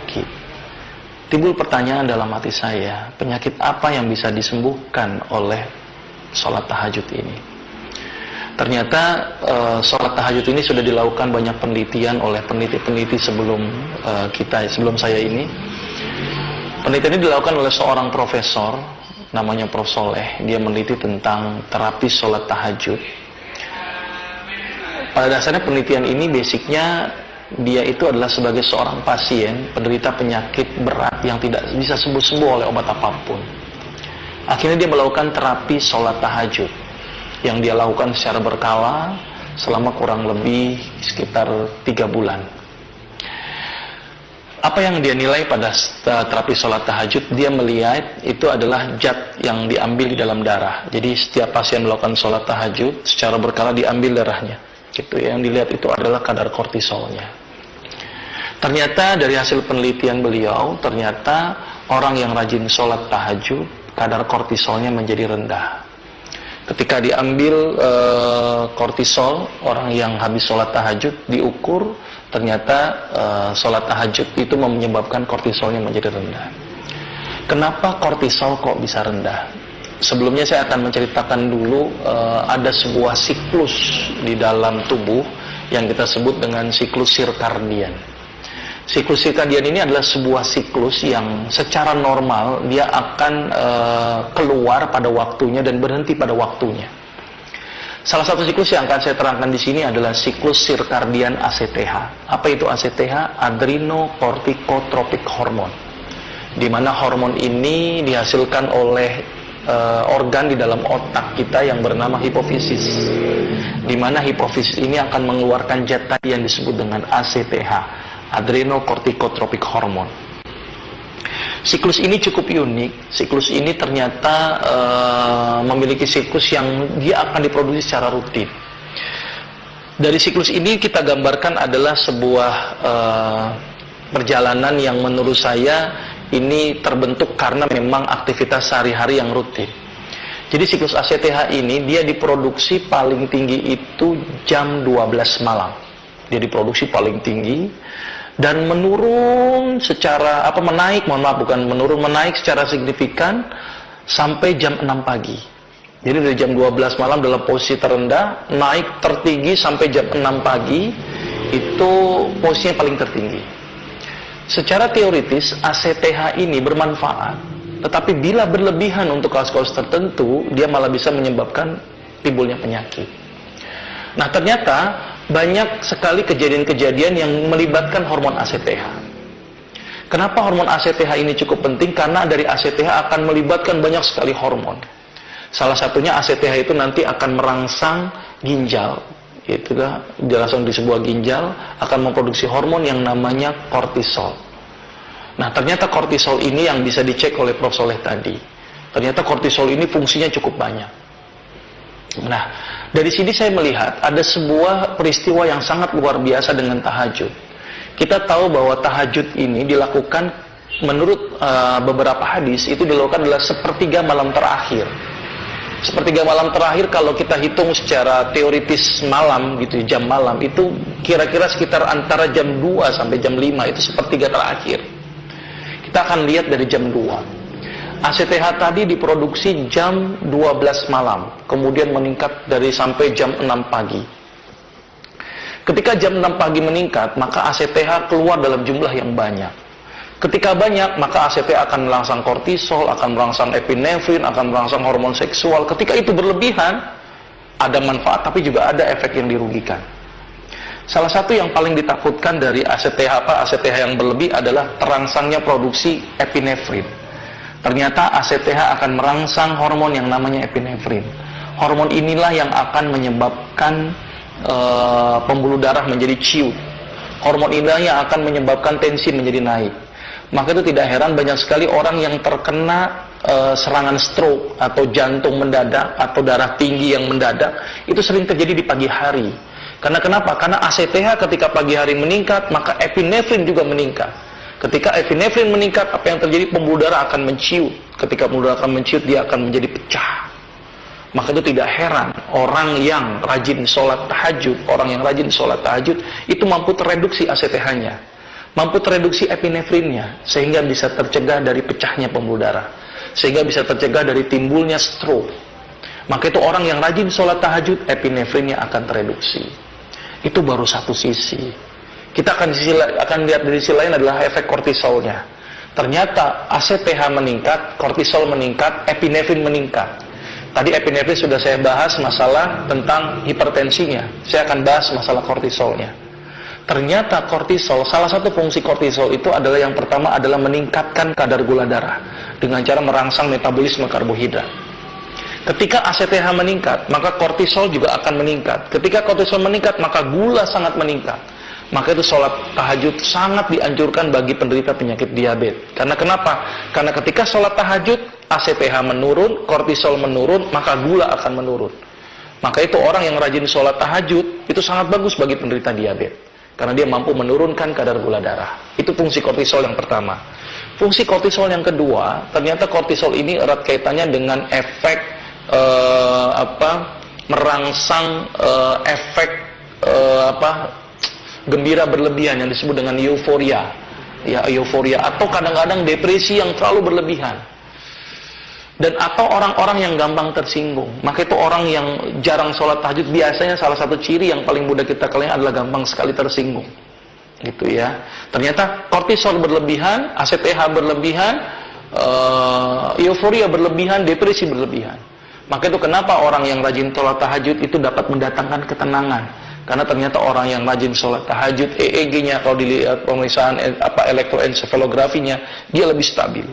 penyakit. Timbul pertanyaan dalam hati saya, penyakit apa yang bisa disembuhkan oleh sholat tahajud ini? Ternyata sholat tahajud ini sudah dilakukan banyak penelitian oleh peneliti-peneliti sebelum saya ini. Penelitian ini dilakukan oleh seorang profesor, namanya Prof. Soleh. Dia meneliti tentang terapi sholat tahajud. Pada dasarnya penelitian ini basicnya dia itu adalah sebagai seorang pasien penderita penyakit berat yang tidak bisa sembuh-sembuh oleh obat apapun. Akhirnya dia melakukan terapi sholat tahajud yang dia lakukan secara berkala selama kurang lebih sekitar 3 bulan. Apa yang dia nilai pada terapi sholat tahajud? Dia melihat itu adalah zat yang diambil di dalam darah. Jadi setiap pasien melakukan sholat tahajud secara berkala diambil darahnya. Gitu, yang dilihat itu adalah kadar kortisolnya. Ternyata dari hasil penelitian beliau, ternyata orang yang rajin sholat tahajud, kadar kortisolnya menjadi rendah. Ketika diambil kortisol, orang yang habis sholat tahajud diukur, ternyata sholat tahajud itu menyebabkan kortisolnya menjadi rendah. Kenapa kortisol kok bisa rendah? Sebelumnya saya akan menceritakan dulu ada sebuah siklus di dalam tubuh yang kita sebut dengan siklus sirkadian. Siklus sirkadian ini adalah sebuah siklus yang secara normal dia akan keluar pada waktunya dan berhenti pada waktunya. Salah satu siklus yang akan saya terangkan di sini adalah siklus sirkadian ACTH. Apa itu ACTH? Adrenocorticotropic hormone. Di mana hormon ini dihasilkan oleh organ di dalam otak kita yang bernama hipofisis. Di mana hipofisis ini akan mengeluarkan zat tadi yang disebut dengan ACTH, adrenocorticotropic hormone. Siklus ini cukup unik. Siklus ini ternyata memiliki siklus yang dia akan diproduksi secara rutin. Dari siklus ini kita gambarkan adalah sebuah perjalanan yang menurut saya ini terbentuk karena memang aktivitas sehari-hari yang rutin. Jadi siklus ACTH ini dia diproduksi paling tinggi itu jam 12 malam. Dia diproduksi paling tinggi dan menurun secara menaik secara signifikan sampai jam 6 pagi. Jadi dari jam 12 malam dalam posisi terendah, naik tertinggi sampai jam 6 pagi, itu posisinya paling tertinggi. Secara teoritis ACTH ini bermanfaat, tetapi bila berlebihan untuk kasus-kasus tertentu, dia malah bisa menyebabkan timbulnya penyakit. Nah, ternyata banyak sekali kejadian-kejadian yang melibatkan hormon ACTH. Kenapa hormon ACTH ini cukup penting? Karena dari ACTH akan melibatkan banyak sekali hormon. Salah satunya ACTH itu nanti akan merangsang ginjal. Itu langsung di sebuah ginjal akan memproduksi hormon yang namanya kortisol. Nah, ternyata kortisol ini yang bisa dicek oleh Prof. Soleh tadi. Ternyata kortisol ini fungsinya cukup banyak. Nah, dari sini saya melihat ada sebuah peristiwa yang sangat luar biasa dengan tahajud. Kita tahu bahwa tahajud ini dilakukan menurut beberapa hadis itu dilakukan adalah sepertiga malam terakhir. Sepertiga malam terakhir kalau kita hitung secara teoritis malam gitu, jam malam itu kira-kira sekitar antara jam 2 sampai jam 5 itu sepertiga terakhir. Kita akan lihat dari jam 2. ACTH tadi diproduksi jam 12 malam, kemudian meningkat dari sampai jam 6 pagi. Ketika jam 6 pagi meningkat, maka ACTH keluar dalam jumlah yang banyak. Ketika banyak, maka ACTH akan merangsang kortisol, akan merangsang epinefrin, akan merangsang hormon seksual. Ketika itu berlebihan, ada manfaat tapi juga ada efek yang dirugikan. Salah satu yang paling ditakutkan dari ACTH yang berlebih adalah terangsangnya produksi epinefrin. Ternyata ACTH akan merangsang hormon yang namanya epinefrin. Hormon inilah yang akan menyebabkan pembuluh darah menjadi ciut. Hormon inilah yang akan menyebabkan tensi menjadi naik. Maka itu tidak heran banyak sekali orang yang terkena serangan stroke atau jantung mendadak atau darah tinggi yang mendadak itu sering terjadi di pagi hari. Karena kenapa? Karena ACTH ketika pagi hari meningkat, maka epinefrin juga meningkat. Ketika epinefrin meningkat, apa yang terjadi? Pembuluh darah akan menciut. Ketika pembuluh darah akan menciut, dia akan menjadi pecah. Maka itu tidak heran orang yang rajin sholat tahajud, itu mampu tereduksi ACTH-nya. mampu tereduksi epinefrinnya, sehingga bisa tercegah dari pecahnya pembuluh darah, sehingga bisa tercegah dari timbulnya stroke. Maka itu orang yang rajin sholat tahajud, epinefrinnya akan tereduksi. Itu baru satu sisi. Kita akan lihat dari sisi lain adalah efek kortisolnya. Ternyata ACTH meningkat, kortisol meningkat, epinefrin meningkat. Tadi epinefrin sudah saya bahas masalah tentang hipertensinya. Saya akan bahas masalah kortisolnya. Ternyata kortisol, salah satu fungsi kortisol itu adalah yang pertama adalah meningkatkan kadar gula darah dengan cara merangsang metabolisme karbohidrat. Ketika ACTH meningkat, maka kortisol juga akan meningkat. Ketika kortisol meningkat, maka gula sangat meningkat. Maka itu sholat tahajud sangat dianjurkan bagi penderita penyakit diabetes. Karena kenapa? Karena ketika sholat tahajud, ACTH menurun, kortisol menurun, maka gula akan menurun. Maka itu orang yang rajin sholat tahajud, itu sangat bagus bagi penderita diabetes. Karena dia mampu menurunkan kadar gula darah. Itu fungsi kortisol yang pertama. Fungsi kortisol yang kedua, ternyata kortisol ini erat kaitannya dengan efek merangsang efek gembira berlebihan yang disebut dengan euforia. Ya, euforia atau kadang-kadang depresi yang terlalu berlebihan. Dan atau orang-orang yang gampang tersinggung. Maka itu orang yang jarang sholat tahajud, biasanya salah satu ciri yang paling mudah kita kelihatan adalah gampang sekali tersinggung. Gitu ya. Ternyata kortisol berlebihan, ACTH berlebihan, euforia berlebihan, depresi berlebihan. Maka itu kenapa orang yang rajin sholat tahajud itu dapat mendatangkan ketenangan. Karena ternyata orang yang rajin sholat tahajud, EEG-nya kalau dilihat pemeriksaan elektroensefalografinya, dia lebih stabil.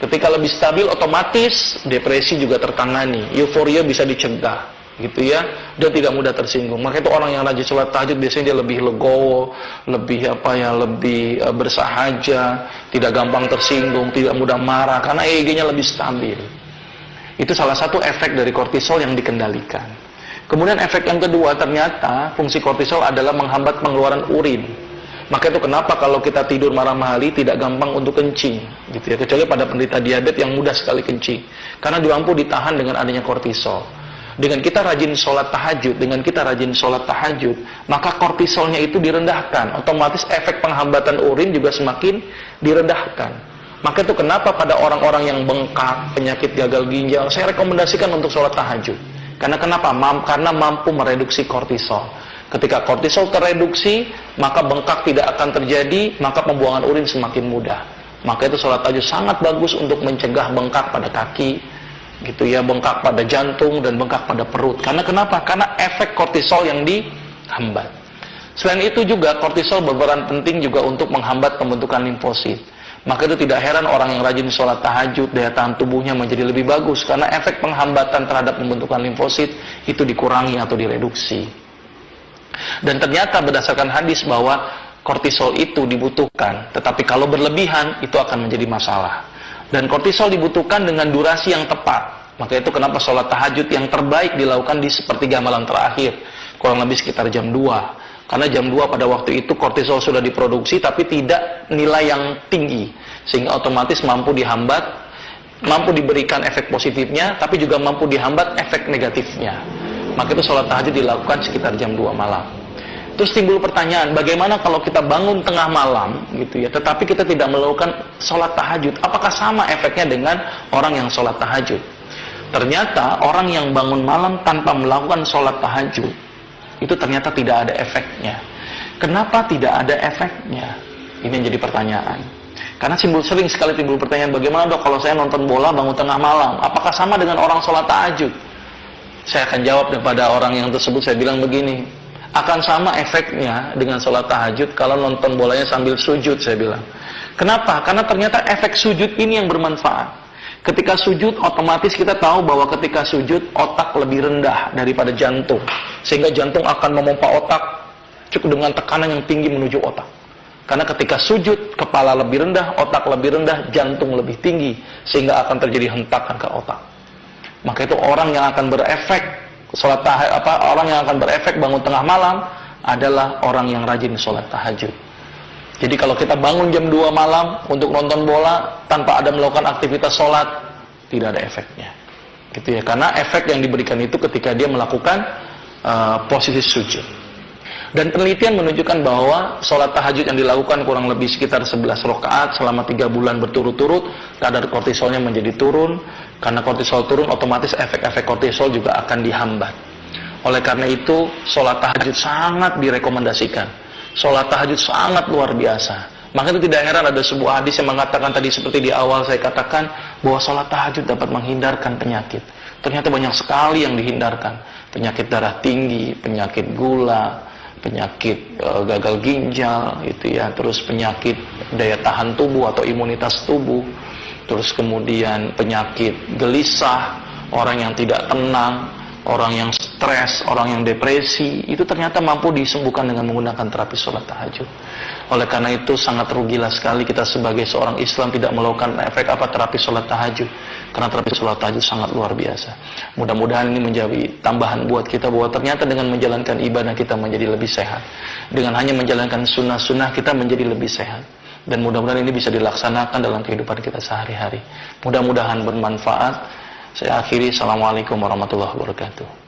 Ketika lebih stabil, otomatis depresi juga tertangani, euforia bisa dicegah, gitu ya, dan tidak mudah tersinggung. Maka itu orang yang rajin sholat tahajud biasanya dia lebih legowo, lebih lebih bersahaja, tidak gampang tersinggung, tidak mudah marah, karena EEG-nya lebih stabil. Itu salah satu efek dari kortisol yang dikendalikan. Kemudian efek yang kedua, ternyata fungsi kortisol adalah menghambat pengeluaran urin. Maka itu kenapa kalau kita tidur malam hari tidak gampang untuk kencing, gitu ya, kecuali pada penderita diabetes yang mudah sekali kencing, karena dia mampu ditahan dengan adanya kortisol. Dengan kita rajin sholat tahajud, maka kortisolnya itu direndahkan, otomatis efek penghambatan urin juga semakin direndahkan. Maka itu kenapa pada orang-orang yang bengkak, penyakit gagal ginjal, saya rekomendasikan untuk sholat tahajud. Karena kenapa? Karena mampu mereduksi kortisol. Ketika kortisol tereduksi, maka bengkak tidak akan terjadi, maka pembuangan urin semakin mudah. Maka itu sholat tahajud sangat bagus untuk mencegah bengkak pada kaki, gitu ya, bengkak pada jantung dan bengkak pada perut. Karena kenapa? Karena efek kortisol yang dihambat. Selain itu juga kortisol berperan penting juga untuk menghambat pembentukan limfosit. Maka itu tidak heran orang yang rajin sholat tahajud, daya tahan tubuhnya menjadi lebih bagus karena efek penghambatan terhadap pembentukan limfosit itu dikurangi atau direduksi. Dan ternyata berdasarkan hadis bahwa kortisol itu dibutuhkan, tetapi kalau berlebihan itu akan menjadi masalah. Dan kortisol dibutuhkan dengan durasi yang tepat. Maka itu kenapa sholat tahajud yang terbaik dilakukan di sepertiga malam terakhir, kurang lebih sekitar jam 2. Karena jam 2 pada waktu itu kortisol sudah diproduksi tapi tidak nilai yang tinggi, sehingga otomatis mampu dihambat, mampu diberikan efek positifnya, tapi juga mampu dihambat efek negatifnya. Maka itu sholat tahajud dilakukan sekitar jam 2 malam. Terus timbul pertanyaan, bagaimana kalau kita bangun tengah malam, gitu ya, tetapi kita tidak melakukan sholat tahajud? Apakah sama efeknya dengan orang yang sholat tahajud? Ternyata orang yang bangun malam tanpa melakukan sholat tahajud, itu ternyata tidak ada efeknya. Kenapa tidak ada efeknya? Ini yang jadi pertanyaan. Karena sering sekali timbul pertanyaan, bagaimana dok kalau saya nonton bola bangun tengah malam? Apakah sama dengan orang sholat tahajud? Saya akan jawab kepada orang yang tersebut, saya bilang begini, akan sama efeknya dengan sholat tahajud kalau nonton bolanya sambil sujud, saya bilang. Kenapa? Karena ternyata efek sujud ini yang bermanfaat. Ketika sujud, otomatis kita tahu bahwa ketika sujud, otak lebih rendah daripada jantung. Sehingga jantung akan memompa otak cukup dengan tekanan yang tinggi menuju otak. Karena ketika sujud, kepala lebih rendah, otak lebih rendah, jantung lebih tinggi. Sehingga akan terjadi hentakan ke otak. Maka itu orang yang akan berefek orang yang akan berefek bangun tengah malam adalah orang yang rajin sholat tahajud. Jadi kalau kita bangun jam 2 malam untuk nonton bola tanpa ada melakukan aktivitas sholat, tidak ada efeknya. Gitu ya, karena efek yang diberikan itu ketika dia melakukan posisi sujud. Dan penelitian menunjukkan bahwa sholat tahajud yang dilakukan kurang lebih sekitar 11 rakaat selama 3 bulan berturut-turut, kadar kortisolnya menjadi turun. Karena kortisol turun, otomatis efek-efek kortisol juga akan dihambat. Oleh karena itu, sholat tahajud sangat direkomendasikan. Sholat tahajud sangat luar biasa. Maka itu tidak heran ada sebuah hadis yang mengatakan tadi seperti di awal saya katakan, bahwa sholat tahajud dapat menghindarkan penyakit. Ternyata banyak sekali yang dihindarkan. Penyakit darah tinggi, penyakit gula, penyakit gagal ginjal, gitu ya. Terus penyakit daya tahan tubuh atau imunitas tubuh. Terus kemudian penyakit gelisah, orang yang tidak tenang, orang yang stres, orang yang depresi, itu ternyata mampu disembuhkan dengan menggunakan terapi sholat tahajud. Oleh karena itu sangat rugilah sekali kita sebagai seorang Islam tidak melakukan efek terapi sholat tahajud. Karena terapi sholat tahajud sangat luar biasa. Mudah-mudahan ini menjadi tambahan buat kita bahwa ternyata dengan menjalankan ibadah kita menjadi lebih sehat. Dengan hanya menjalankan sunnah-sunnah kita menjadi lebih sehat. Dan mudah-mudahan ini bisa dilaksanakan dalam kehidupan kita sehari-hari. Mudah-mudahan bermanfaat. Saya akhiri. Assalamualaikum warahmatullahi wabarakatuh.